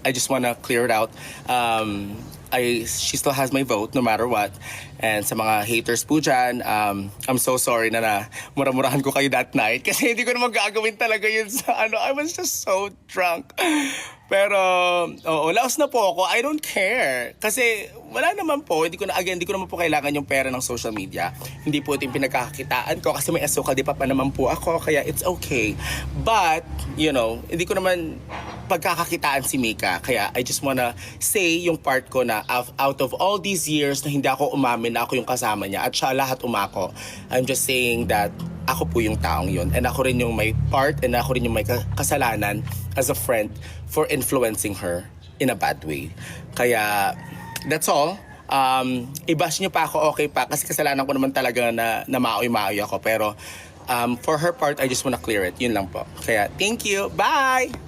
I just wanna clear it out. She still has my vote no matter what. And sa mga haters po dyan, I'm so sorry na mura-murahan ko kayo that night. Kasi hindi ko naman gagawin talaga yun sa ano. I was just so drunk. Pero, oo, laos na po ako. I don't care. Kasi wala naman po. Hindi ko naman po kailangan yung pera ng social media. Hindi po ito yung pinagkakakitaan ko. Kasi may asukal di pa naman po ako. Kaya it's okay. But, you know, hindi ko naman pagkakakitaan si Mika. Kaya I just wanna say yung part ko na out of all these years na hindi ako umamin na ako yung kasama niya at siya lahat umako. I'm just saying that ako po yung taong yun. And ako rin yung may part and ako rin yung may kasalanan as a friend for influencing her in a bad way. Kaya that's all. I-bash niyo pa ako, okay pa. Kasi kasalanan ko naman talaga na maoy-maoy ako. Pero for her part, I just wanna clear it. Yun lang po. Kaya thank you. Bye!